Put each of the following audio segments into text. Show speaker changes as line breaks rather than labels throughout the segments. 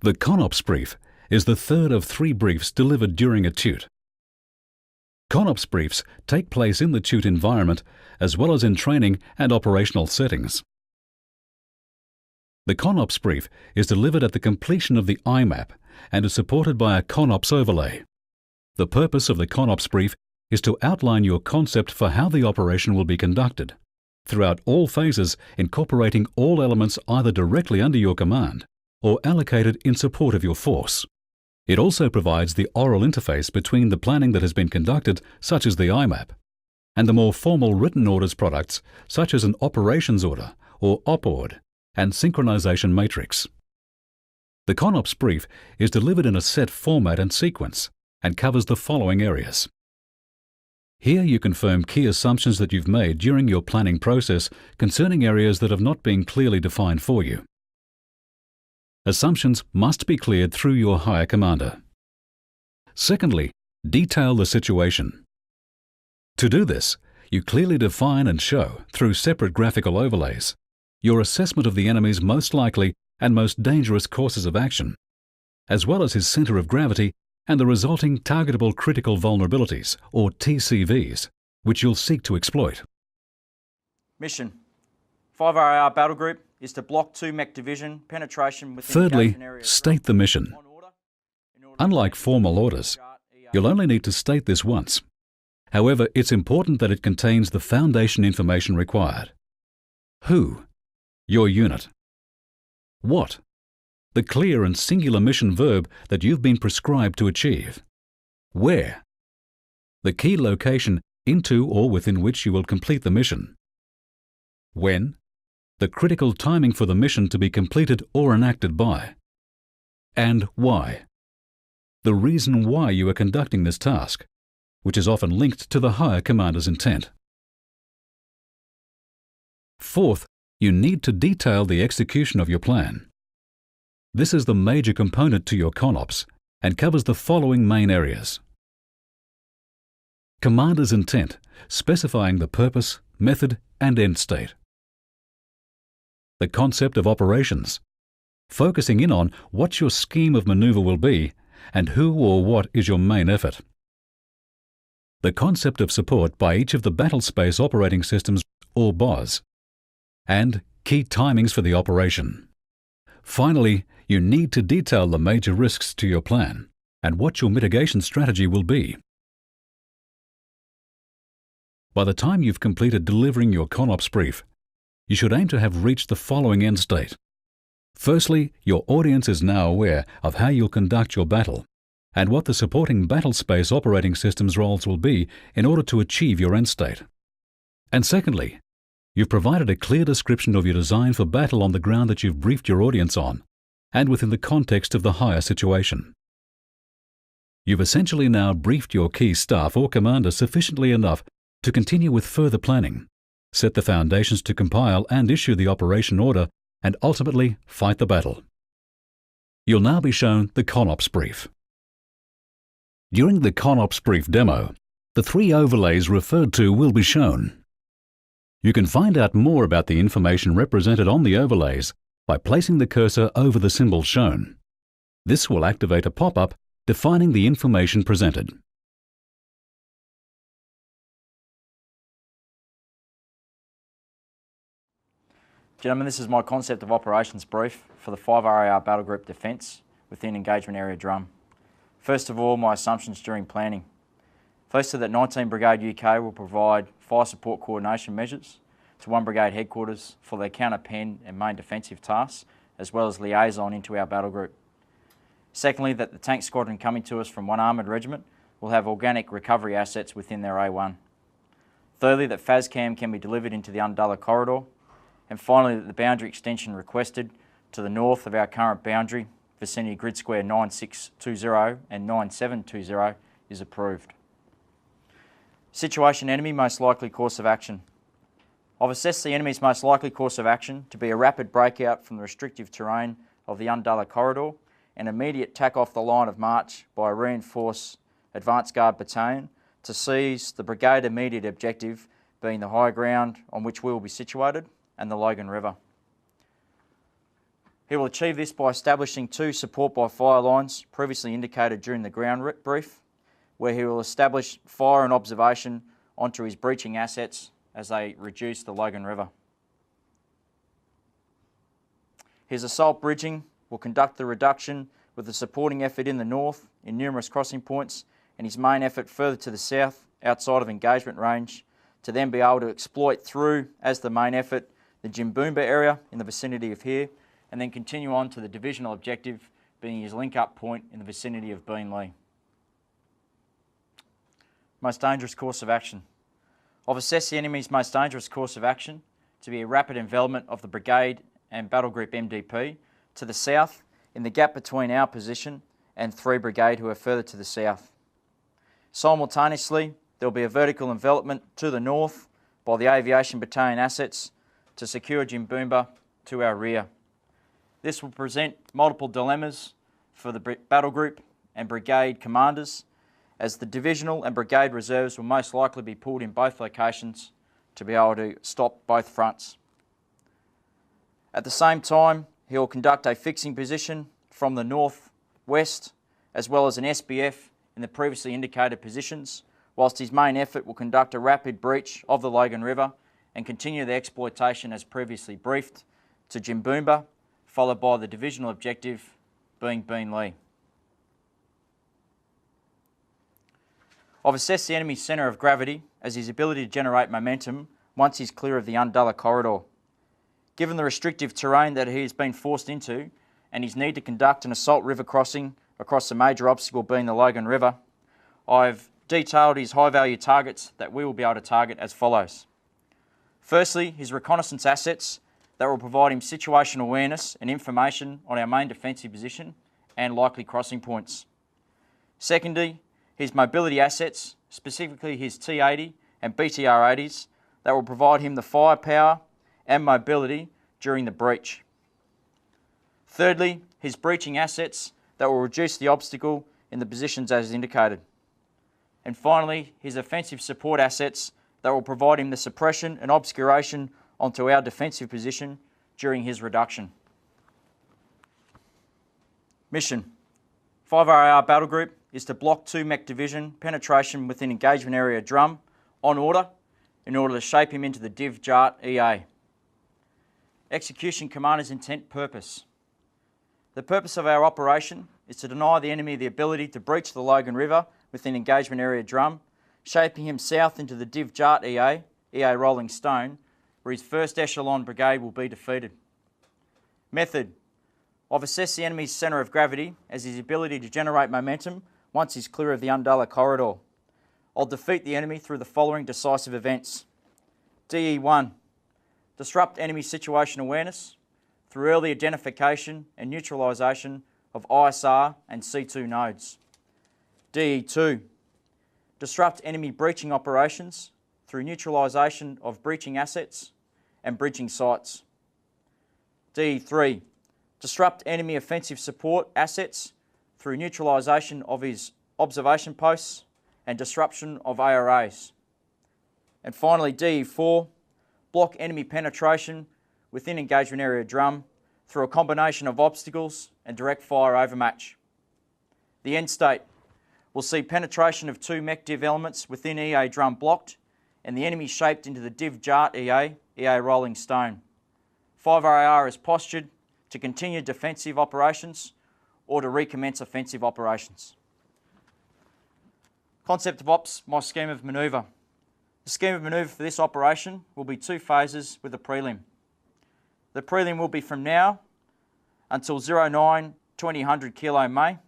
The CONOPS brief is the third of 3 briefs delivered during a TEWT. CONOPS briefs take place in the TEWT environment as well as in training and operational settings. The CONOPS brief is delivered at the completion of the IMAP and is supported by a CONOPS overlay. The purpose of the CONOPS brief is to outline your concept for how the operation will be conducted, throughout all phases incorporating all elements either directly under your command or allocated in support of your force. It also provides the oral interface between the planning that has been conducted, such as the IMAP, and the more formal written orders products, such as an operations order or OPORD and synchronization matrix. The CONOPS brief is delivered in a set format and sequence and covers the following areas. Here you confirm key assumptions that you've made during your planning process concerning areas that have not been clearly defined for you. Assumptions must be cleared through your higher commander. Secondly, detail the situation. To do this, you clearly define and show, through separate graphical overlays, your assessment of the enemy's most likely and most dangerous courses of action, as well as his centre of gravity and the resulting targetable critical vulnerabilities, or TCVs, which you'll seek to exploit.
Mission. 5RAR Battle Group is to block 2 mech division penetration within
Thirdly, state the mission. Unlike formal orders, you'll only need to state this once. However, it's important that it contains the foundation information required. Who? Your unit. What? The clear and singular mission verb that you've been prescribed to achieve. Where? The key location into or within which you will complete the mission. When? The critical timing for the mission to be completed or enacted by. And why? The reason why you are conducting this task, which is often linked to the higher commander's intent. Fourth, you need to detail the execution of your plan. This is the major component to your CONOPS and covers the following main areas. Commander's intent, specifying the purpose, method, and end state. The concept of operations, focusing in on what your scheme of maneuver will be and who or what is your main effort. The concept of support by each of the battle space operating systems, or BOS, and key timings for the operation. Finally, you need to detail the major risks to your plan and what your mitigation strategy will be. By the time you've completed delivering your CONOPS brief, you should aim to have reached the following end state. Firstly, your audience is now aware of how you'll conduct your battle and what the supporting battle space operating systems roles will be in order to achieve your end state. And secondly, you've provided a clear description of your design for battle on the ground that you've briefed your audience on and within the context of the higher situation. You've essentially now briefed your key staff or commander sufficiently enough to continue with further planning, set the foundations to compile and issue the operation order, and ultimately fight the battle. You'll now be shown the CONOPS brief. During the CONOPS brief demo, the 3 overlays referred to will be shown. You can find out more about the information represented on the overlays by placing the cursor over the symbol shown. This will activate a pop-up defining the information presented.
Gentlemen, this is my concept of operations brief for the 5RAR Battle Group Defence within Engagement Area Drum. First of all, my assumptions during planning. Firstly, that 19 Brigade UK will provide fire support coordination measures to 1 Brigade headquarters for their counter pen and main defensive tasks, as well as liaison into our battle group. Secondly, that the tank squadron coming to us from 1 armoured regiment will have organic recovery assets within their A1. Thirdly, that FASCAM can be delivered into the Undullah corridor. And finally, that the boundary extension requested to the north of our current boundary, vicinity grid square 9620 and 9720, is approved. Situation enemy most likely course of action. I've assessed the enemy's most likely course of action to be a rapid breakout from the restrictive terrain of the Undullah corridor and immediate tack off the line of march by a reinforced advance guard battalion to seize the brigade immediate objective being the high ground on which we will be situated and the Logan River. He will achieve this by establishing 2 support by fire lines previously indicated during the ground brief, where he will establish fire and observation onto his breaching assets as they reduce the Logan River. His assault bridging will conduct the reduction with the supporting effort in the north in numerous crossing points and his main effort further to the south outside of engagement range to then be able to exploit through as the main effort the Jimboomba area in the vicinity of here and then continue on to the divisional objective being his link-up point in the vicinity of Beenleigh. Most dangerous course of action. I've assessed the enemy's most dangerous course of action to be a rapid envelopment of the brigade and battle group MDP to the south in the gap between our position and 3 Brigade who are further to the south. Simultaneously, there will be a vertical envelopment to the north by the aviation battalion assets to secure Jimboomba to our rear. This will present multiple dilemmas for the battle group and brigade commanders, as the divisional and brigade reserves will most likely be pulled in both locations to be able to stop both fronts. At the same time, he will conduct a fixing position from the north-west as well as an SBF in the previously indicated positions, whilst his main effort will conduct a rapid breach of the Logan River and continue the exploitation as previously briefed to Jimboomba, followed by the divisional objective being Beenleigh. I've assessed the enemy's centre of gravity as his ability to generate momentum once he's clear of the Undullah corridor. Given the restrictive terrain that he has been forced into and his need to conduct an assault river crossing across the major obstacle being the Logan River, I've detailed his high-value targets that we will be able to target as follows. Firstly, his reconnaissance assets that will provide him situational awareness and information on our main defensive position and likely crossing points. Secondly, his mobility assets, specifically his T-80 and BTR-80s, that will provide him the firepower and mobility during the breach. Thirdly, his breaching assets that will reduce the obstacle in the positions as indicated. And finally, his offensive support assets that will provide him the suppression and obscuration onto our defensive position during his reduction. Mission. 5RAR Battle Group is to block 2 Mech Division penetration within engagement area Drum on order in order to shape him into the Div Jart EA. Execution Commander's Intent Purpose. The purpose of our operation is to deny the enemy the ability to breach the Logan River within engagement area Drum, shaping him south into the Div Jart EA Rolling Stone, where his 1st Echelon Brigade will be defeated. Method. I've assessed the enemy's centre of gravity as his ability to generate momentum once he's clear of the Undullah corridor. I'll defeat the enemy through the following decisive events. DE1. Disrupt enemy situation awareness through early identification and neutralisation of ISR and C2 nodes. DE2. Disrupt enemy breaching operations through neutralisation of breaching assets and breaching sites. DE3. Disrupt enemy offensive support assets through neutralisation of his observation posts and disruption of ARAs. And finally, DE4. Block enemy penetration within engagement area Drum through a combination of obstacles and direct fire overmatch. The end state will see penetration of 2 Mech Div elements within EA Drum blocked and the enemy shaped into the Div Jart EA Rolling Stone. 5RAR is postured to continue defensive operations or to recommence offensive operations. Concept of Ops, my scheme of manoeuvre. The scheme of manoeuvre for this operation will be 2 phases with a prelim. The prelim will be from now until 09/2000 Kilo May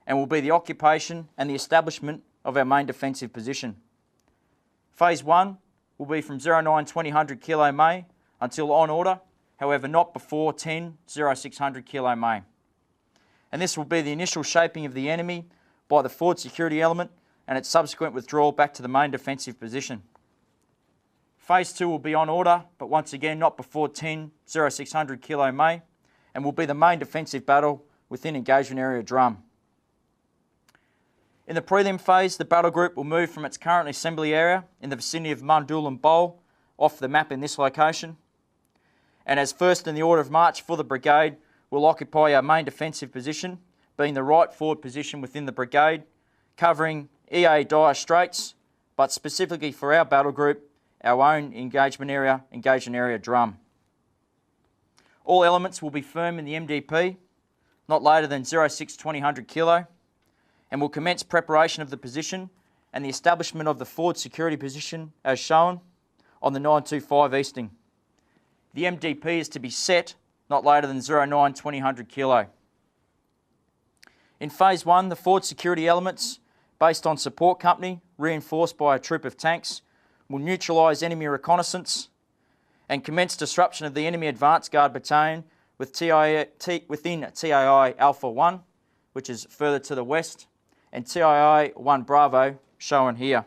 and will be the occupation and the establishment of our main defensive position. Phase 1 will be from 09/2000 Kilo May until on order, however not before 10/0600 Kilo May. And this will be the initial shaping of the enemy by the forward security element and its subsequent withdrawal back to the main defensive position. Phase 2 will be on order, but once again not before 10/0600 Kilo May, and will be the main defensive battle within engagement area Drum. In the prelim phase, the battle group will move from its current assembly area in the vicinity of Mundul and Bowl, off the map in this location, and as first in the order of march for the brigade, will occupy our main defensive position, being the right forward position within the brigade, covering EA Dire Straits, but specifically for our battle group, our own engagement area drum. All elements will be firm in the MDP, not later than 06-2000 kilo, and will commence preparation of the position and the establishment of the forward security position as shown on the 925 easting. The MDP is to be set not later than 09-2000 kilo. In Phase 1, the forward security elements, based on support company, reinforced by a troop of tanks, will neutralise enemy reconnaissance and commence disruption of the enemy advance guard battalion within TAI Alpha 1, which is further to the west, and TAI 1 Bravo, shown here.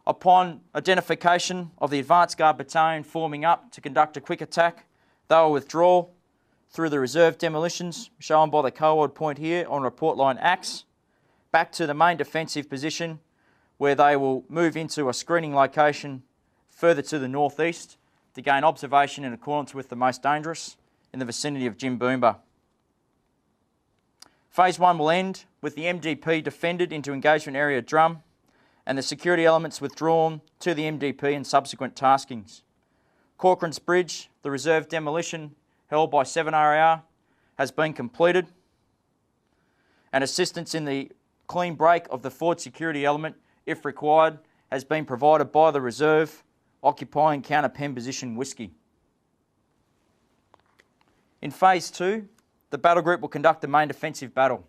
Upon identification of the advance guard battalion forming up to conduct a quick attack, they will withdraw through the reserve demolitions, shown by the coord point here on report line Axe, back to the main defensive position, where they will move into a screening location further to the northeast to gain observation in accordance with the most dangerous in the vicinity of Jimboomba. Phase 1 will end with the MDP defended into engagement area drum and the security elements withdrawn to the MDP and subsequent taskings. Corcoran's Bridge, the reserve demolition held by 7RAR, has been completed, and assistance in the clean break of the forward security element, if required, has been provided by the reserve occupying counter pen position Whiskey. In Phase 2, the battle group will conduct the main defensive battle.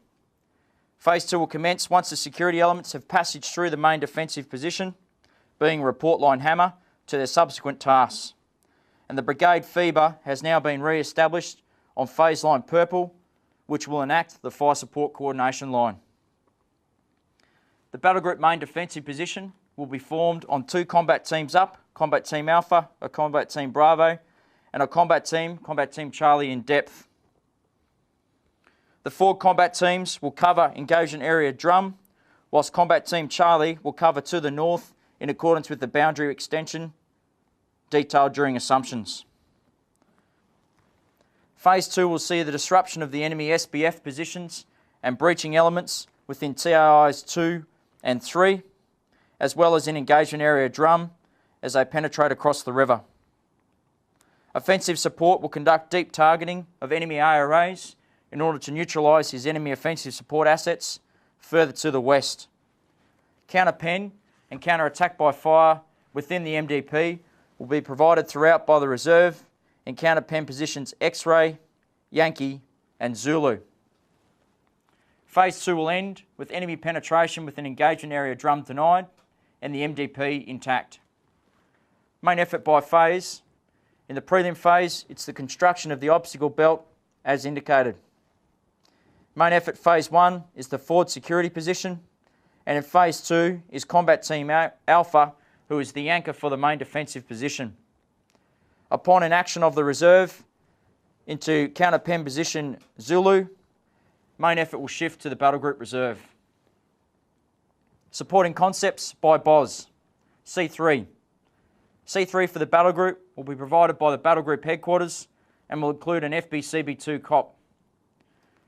Phase 2 will commence once the security elements have passaged through the main defensive position, being report line Hammer, to their subsequent tasks. And the brigade FIBA has now been re-established on phase line Purple, which will enact the fire support coordination line. The battle group main defensive position will be formed on 2 combat teams up, Combat Team Alpha, a Combat Team Bravo, and a Combat Team Charlie in depth. The 4 combat teams will cover engagement area drum, whilst Combat Team Charlie will cover to the north in accordance with the boundary extension detailed during assumptions. Phase 2 will see the disruption of the enemy SBF positions and breaching elements within TAIs 2 and 3, as well as in engagement area drum as they penetrate across the river. Offensive support will conduct deep targeting of enemy ARAs in order to neutralise his enemy offensive support assets further to the west. Counter-pen and counter-attack by fire within the MDP will be provided throughout by the reserve in counter-pen positions X-Ray, Yankee and Zulu. Phase 2 will end with enemy penetration within engagement area drum denied and the MDP intact. Main effort by phase. In the prelim phase, it's the construction of the obstacle belt as indicated. Main effort Phase 1 is the forward security position, and in Phase 2 is Combat Team Alpha, who is the anchor for the main defensive position. Upon inaction of the reserve into counter pen position Zulu, main effort will shift to the battle group reserve. Supporting concepts by BOS. C3. C3 for the battle group will be provided by the battle group headquarters and will include an FBCB2 COP.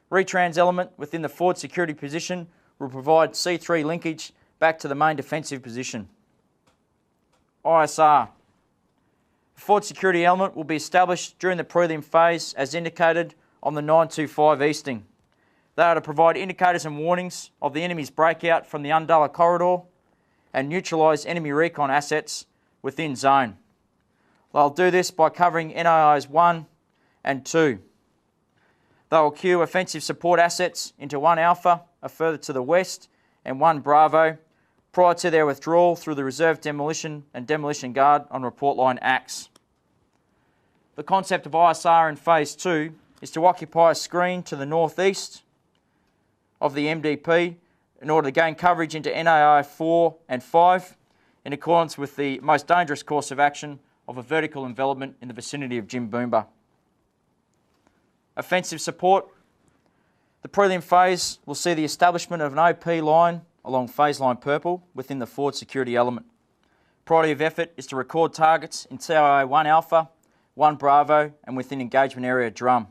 Retrans element within the forward security position will provide C3 linkage back to the main defensive position. ISR. The forward security element will be established during the prelim phase as indicated on the 925 easting. They are to provide indicators and warnings of the enemy's breakout from the Undullah corridor and neutralise enemy recon assets within zone. They'll do this by covering NIIs 1 and 2. They will queue offensive support assets into 1 Alpha, a further to the west, and 1 Bravo, prior to their withdrawal through the reserve demolition and demolition guard on report line Axe. The concept of ISR in Phase 2 is to occupy a screen to the northeast of the MDP in order to gain coverage into NAI 4 and 5 in accordance with the most dangerous course of action of a vertical envelopment in the vicinity of Jimboomba. Offensive support. The prelim phase will see the establishment of an OP line along phase line Purple within the forward security element. Priority of effort is to record targets in TIA 1 Alpha 1 Bravo and within engagement area drum.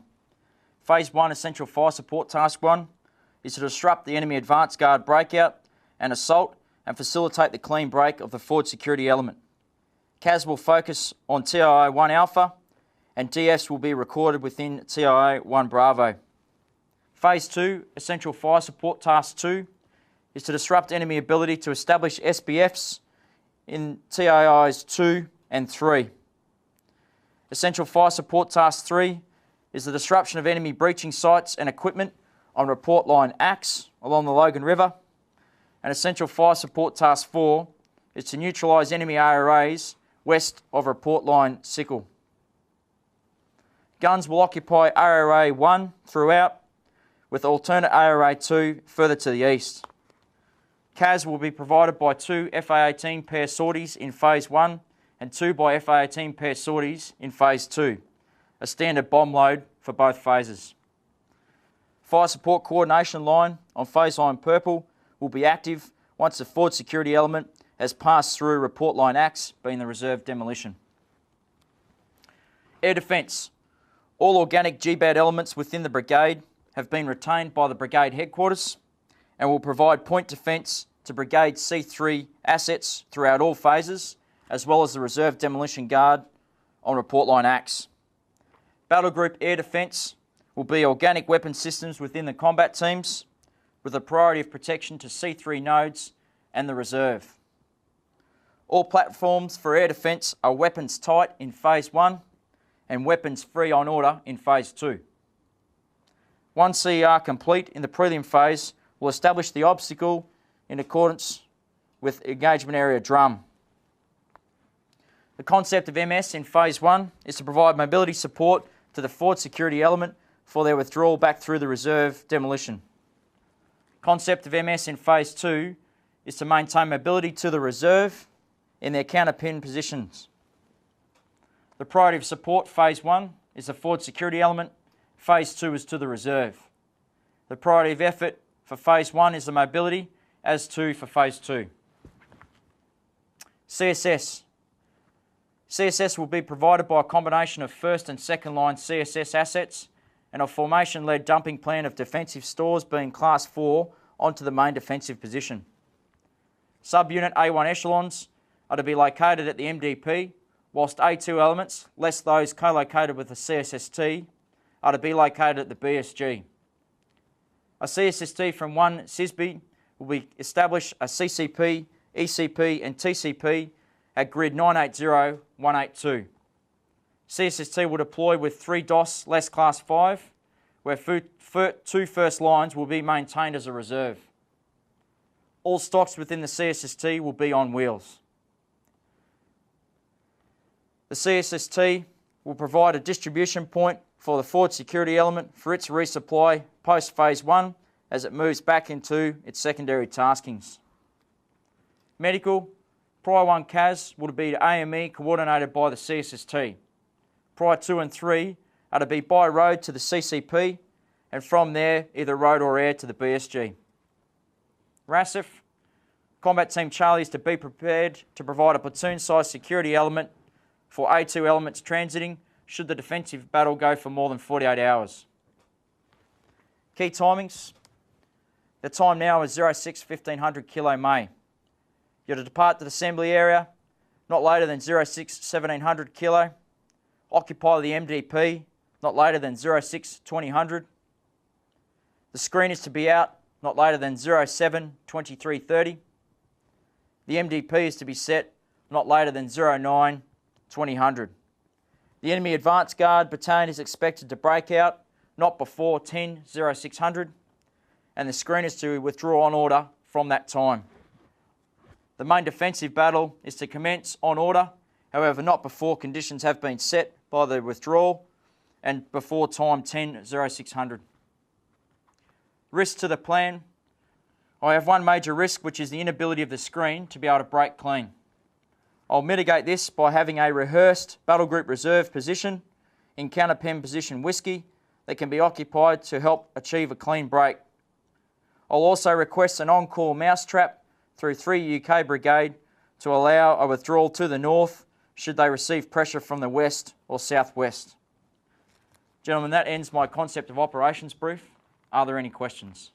Phase 1 Essential Fire Support Task 1 is to disrupt the enemy advance guard breakout and assault and facilitate the clean break of the forward security element. CAS will focus on TIA 1 Alpha and DFs will be recorded within TIA 1 Bravo. Phase 2 Essential Fire Support Task 2 is to disrupt enemy ability to establish SBFs in TIIs 2 and 3. Essential Fire Support Task 3 is the disruption of enemy breaching sites and equipment on report line Axe along the Logan River. And Essential Fire Support Task 4 is to neutralise enemy ARAs west of report line Sickle. Guns will occupy ARA 1 throughout, with alternate ARA 2 further to the east. CAS will be provided by 2 FA-18 pair sorties in Phase 1 and 2 by FA-18 pair sorties in Phase 2, a standard bomb load for both phases. Fire Support Coordination Line on Phase Line Purple will be active once the forward security element has passed through report line Axe, being the reserve demolition. Air Defence. All organic GBAD elements within the brigade have been retained by the brigade headquarters and will provide point defence to Brigade C3 assets throughout all phases, as well as the Reserve Demolition Guard on report line Axe. Battle Group Air Defence will be organic weapon systems within the combat teams, with a priority of protection to C3 nodes and the reserve. All platforms for air defence are weapons tight in Phase 1 and weapons free on order in Phase 2. One CER complete in the prelim phase will establish the obstacle in accordance with engagement area drum. The concept of MS in Phase 1 is to provide mobility support to the forward security element for their withdrawal back through the reserve demolition. Concept of MS in Phase 2 is to maintain mobility to the reserve in their counterpin positions. The priority of support Phase 1 is the forward security element, Phase 2 is to the reserve. The priority of effort for Phase 1 is the mobility, as to for Phase 2. CSS. CSS will be provided by a combination of first and second line CSS assets and a formation-led dumping plan of defensive stores being Class 4 onto the main defensive position. Subunit A1 echelons are to be located at the MDP, whilst A2 elements, less those co-located with the CSST, are to be located at the BSG. A CSST from one CSB will be establish a CCP, ECP and TCP at grid 980182. CSST will deploy with 3 DOS less Class 5, where 2 first lines will be maintained as a reserve. All stocks within the CSST will be on wheels. The CSST will provide a distribution point for the forward security element for its resupply post Phase 1 as it moves back into its secondary taskings. Medical, Prior 1 CAS would be AME coordinated by the CSST. Prior 2 and 3 are to be by road to the CCP and from there either road or air to the BSG. RASIF, Combat Team Charlie is to be prepared to provide a platoon-sized security element for A2 elements transiting should the defensive battle go for more than 48 hours. Key timings. The time now is 06:1500 Kilo May. You're to depart the assembly area not later than 06:1700 Kilo. Occupy the MDP not later than 06:2000. The screen is to be out not later than 07:2330. The MDP is to be set not later than 09:2000. The enemy advance guard battalion is expected to break out not before 10:0600, and the screen is to withdraw on order from that time. The main defensive battle is to commence on order, however not before conditions have been set by the withdrawal and before time 10:0600. Risk to the plan. I have one major risk, which is the inability of the screen to be able to break clean. I'll mitigate this by having a rehearsed battle group reserve position in counterpen position whiskey that can be occupied to help achieve a clean break. I'll also request an on-call mousetrap through 3 UK Brigade to allow a withdrawal to the north should they receive pressure from the west or southwest? Gentlemen, that ends my concept of operations brief. Are there any questions?